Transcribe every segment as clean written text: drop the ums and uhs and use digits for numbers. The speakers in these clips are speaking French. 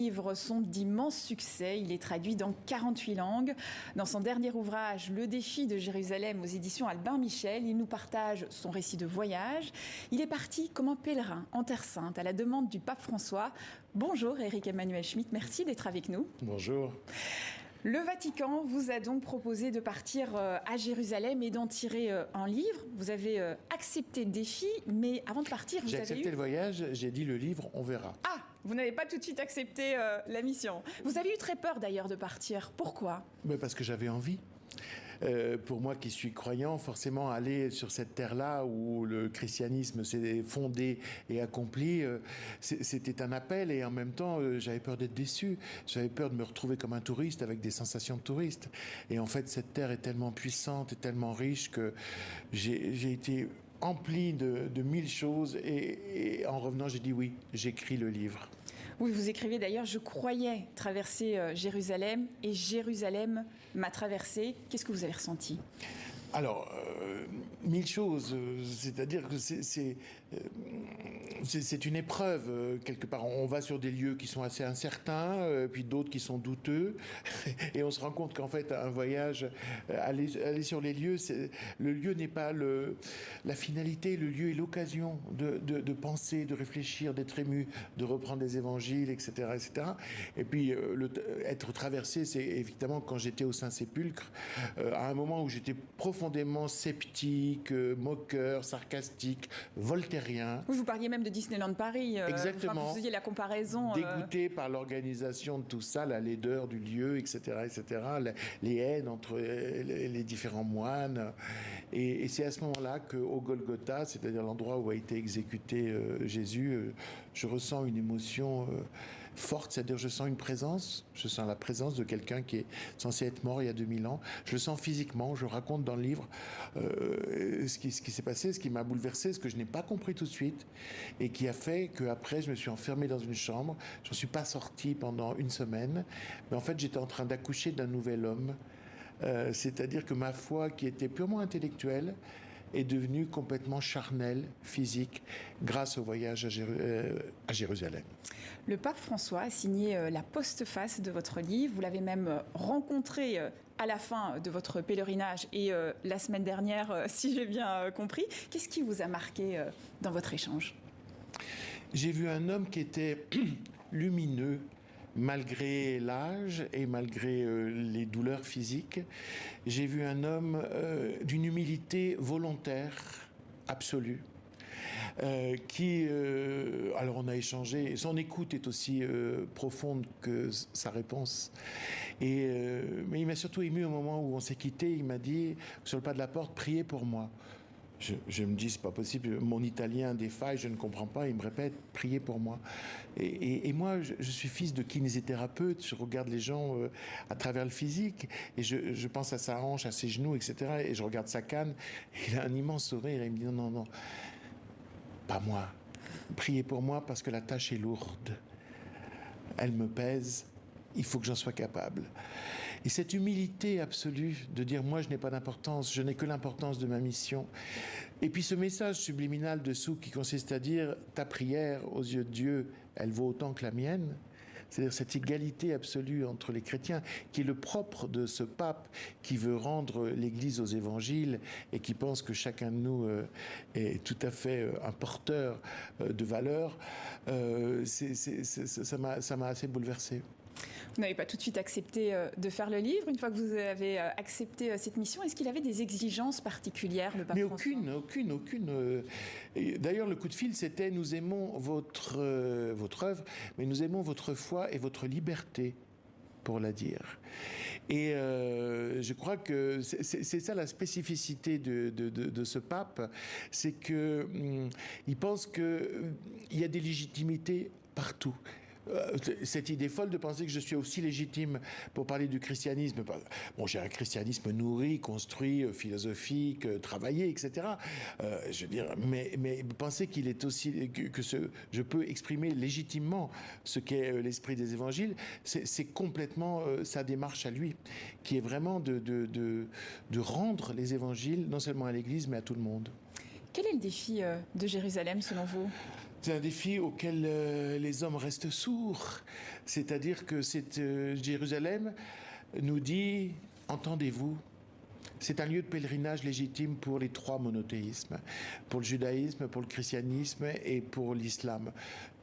Livres sont d'immenses succès. Il est traduit dans 48 langues. Dans son dernier ouvrage, Le défi de Jérusalem aux éditions Albin Michel, il nous partage son récit de voyage. Il est parti comme un pèlerin en Terre Sainte à la demande du pape François. Bonjour Éric Emmanuel Schmitt, merci d'être avec nous. Bonjour. Le Vatican vous a donc proposé de partir à Jérusalem et d'en tirer un livre. Vous avez accepté le défi, mais avant de partir, J'ai accepté le voyage, j'ai dit le livre, on verra. Ah, vous n'avez pas tout de suite accepté la mission. Vous avez eu très peur d'ailleurs de partir. Pourquoi ? Mais parce que j'avais envie. Pour moi qui suis croyant, forcément aller sur cette terre-là où le christianisme s'est fondé et accompli, c'était un appel et en même temps j'avais peur d'être déçu, j'avais peur de me retrouver comme un touriste avec des sensations de touriste. Et en fait cette terre est tellement puissante et tellement riche que j'ai été empli de mille choses et en revenant j'ai dit oui, j'écris le livre. Oui, vous écrivez d'ailleurs, je croyais traverser Jérusalem et Jérusalem m'a traversé. Qu'est-ce que vous avez ressenti ? Alors, mille choses, c'est-à-dire que c'est une épreuve, quelque part. On va sur des lieux qui sont assez incertains, puis d'autres qui sont douteux, et on se rend compte qu'en fait, un voyage, aller sur les lieux, le lieu n'est pas la finalité, le lieu est l'occasion de penser, de réfléchir, d'être ému, de reprendre des évangiles, etc., etc. Et puis, être traversé, c'est évidemment quand j'étais au Saint-Sépulcre, à un moment où j'étais profondément sceptique, moqueur, sarcastique, voltairien. Vous parliez même de Disneyland Paris. Exactement. Vous faisiez la comparaison. Dégoûté par l'organisation de tout ça, la laideur du lieu, etc., etc., les haines entre les différents moines. Et c'est à ce moment-là qu'au Golgotha, c'est-à-dire l'endroit où a été exécuté Jésus, je ressens une émotion forte, c'est-à-dire je sens une présence, je sens la présence de quelqu'un qui est censé être mort il y a 2000 ans. Je le sens physiquement, je raconte dans le livre ce qui s'est passé, ce qui m'a bouleversé, ce que je n'ai pas compris tout de suite et qui a fait qu'après je me suis enfermé dans une chambre, je ne suis pas sorti pendant une semaine, mais en fait j'étais en train d'accoucher d'un nouvel homme, c'est-à-dire que ma foi qui était purement intellectuelle est devenue complètement charnelle, physique, grâce au voyage à Jérusalem. Le pape François a signé la postface de votre livre. Vous l'avez même rencontré à la fin de votre pèlerinage et la semaine dernière, si j'ai bien compris. Qu'est-ce qui vous a marqué dans votre échange ? J'ai vu un homme qui était lumineux, malgré l'âge et malgré les douleurs physiques. J'ai vu un homme d'une humilité volontaire, absolue. Alors on a échangé, son écoute est aussi profonde que sa réponse. Mais il m'a surtout ému au moment où on s'est quitté. Il m'a dit, sur le pas de la porte, priez pour moi. Je me dis, c'est pas possible, mon italien défaille, je ne comprends pas, il me répète, priez pour moi. Et moi, je suis fils de kinésithérapeute, je regarde les gens à travers le physique, et je pense à sa hanche, à ses genoux, etc. Et je regarde sa canne, il a un immense sourire, et il me dit, non, non, non, pas moi. Priez pour moi parce que la tâche est lourde. Elle me pèse, il faut que j'en sois capable. Et cette humilité absolue de dire moi je n'ai pas d'importance, je n'ai que l'importance de ma mission. Et puis ce message subliminal dessous qui consiste à dire ta prière aux yeux de Dieu, elle vaut autant que la mienne. C'est-à-dire cette égalité absolue entre les chrétiens qui est le propre de ce pape qui veut rendre l'Église aux évangiles et qui pense que chacun de nous est tout à fait un porteur de valeurs. Ça m'a assez bouleversé. Vous n'avez pas tout de suite accepté de faire le livre. Une fois que vous avez accepté cette mission, est-ce qu'il avait des exigences particulières, le pape François ? Mais aucune. D'ailleurs, le coup de fil, c'était « Nous aimons votre œuvre, mais nous aimons votre foi et votre liberté ». Pour la dire. Et je crois que c'est ça la spécificité de ce pape, c'est que il pense qu'il y a des légitimités partout. Cette idée folle de penser que je suis aussi légitime pour parler du christianisme. Bon, j'ai un christianisme nourri, construit, philosophique, travaillé, etc. Je veux dire, mais penser qu'il est aussi je peux exprimer légitimement ce qu'est l'esprit des évangiles, c'est complètement sa démarche à lui, qui est vraiment de rendre les évangiles non seulement à l'Église mais à tout le monde. Quel est le défi de Jérusalem selon vous ? C'est un défi auquel les hommes restent sourds. C'est-à-dire que Jérusalem nous dit, entendez-vous, c'est un lieu de pèlerinage légitime pour les trois monothéismes, pour le judaïsme, pour le christianisme et pour l'islam.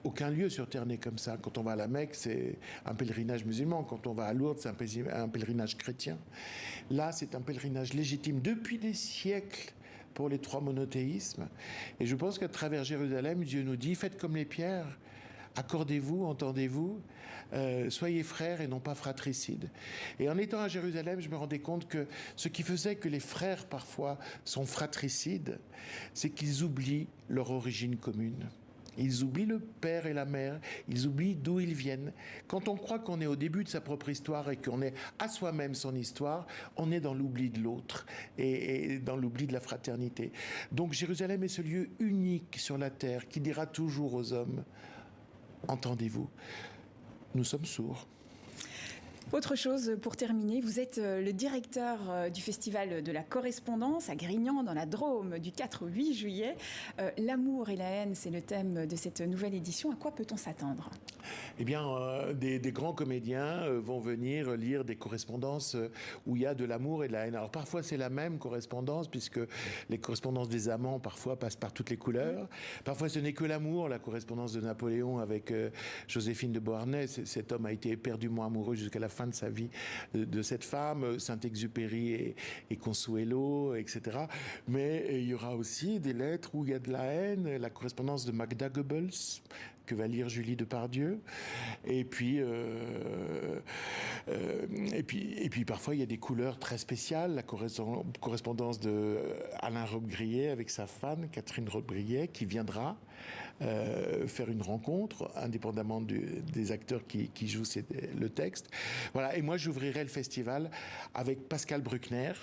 Aucun lieu sur terre n'est comme ça. Quand on va à la Mecque, c'est un pèlerinage musulman. Quand on va à Lourdes, c'est un pèlerinage chrétien. Là, c'est un pèlerinage légitime depuis des siècles pour les trois monothéismes. Et je pense qu'à travers Jérusalem, Dieu nous dit, faites comme les pierres, accordez-vous, entendez-vous, soyez frères et non pas fratricides. Et en étant à Jérusalem, je me rendais compte que ce qui faisait que les frères parfois sont fratricides, c'est qu'ils oublient leur origine commune. Ils oublient le père et la mère, ils oublient d'où ils viennent. Quand on croit qu'on est au début de sa propre histoire et qu'on est à soi-même son histoire, on est dans l'oubli de l'autre et dans l'oubli de la fraternité. Donc Jérusalem est ce lieu unique sur la terre qui dira toujours aux hommes, entendez-vous, nous sommes sourds. Autre chose pour terminer, vous êtes le directeur du Festival de la Correspondance à Grignan dans la Drôme du 4 au 8 juillet. L'amour et la haine, c'est le thème de cette nouvelle édition. À quoi peut-on s'attendre ? Eh bien, des grands comédiens vont venir lire des correspondances où il y a de l'amour et de la haine. Alors parfois c'est la même correspondance puisque les correspondances des amants parfois passent par toutes les couleurs. Parfois ce n'est que l'amour, la correspondance de Napoléon avec Joséphine de Beauharnais. Cet homme a été éperdument amoureux jusqu'à la fin de sa vie de cette femme, Saint-Exupéry et Consuelo, etc. Mais il y aura aussi des lettres où il y a de la haine, la correspondance de Magda Goebbels, que va lire Julie Depardieu. Et puis parfois il y a des couleurs très spéciales, la correspondance de Alain Robbe-Grillet avec sa femme Catherine Robbe-Grillet qui viendra faire une rencontre indépendamment des acteurs qui jouent le texte. Voilà. Et moi j'ouvrirai le festival avec Pascal Bruckner.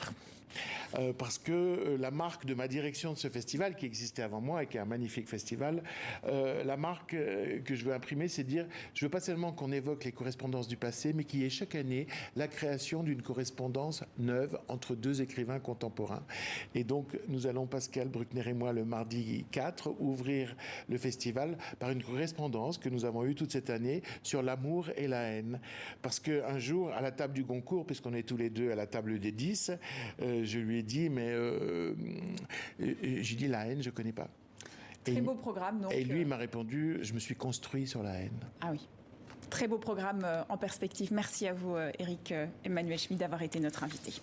Parce que la marque de ma direction de ce festival, qui existait avant moi et qui est un magnifique festival, la marque que je veux imprimer, c'est de dire, je veux pas seulement qu'on évoque les correspondances du passé, mais qu'il y ait chaque année la création d'une correspondance neuve entre deux écrivains contemporains. Et donc, nous allons, Pascal Bruckner et moi, le mardi 4, ouvrir le festival par une correspondance que nous avons eue toute cette année sur l'amour et la haine. Parce qu'un jour, à la table du Goncourt, puisqu'on est tous les deux à la table des 10, je lui ai dit, mais j'ai dit la haine, je connais pas. Très beau programme. Donc, et lui, il m'a répondu, je me suis construit sur la haine. Ah oui. Très beau programme en perspective. Merci à vous, Éric Emmanuel Schmid, d'avoir été notre invité.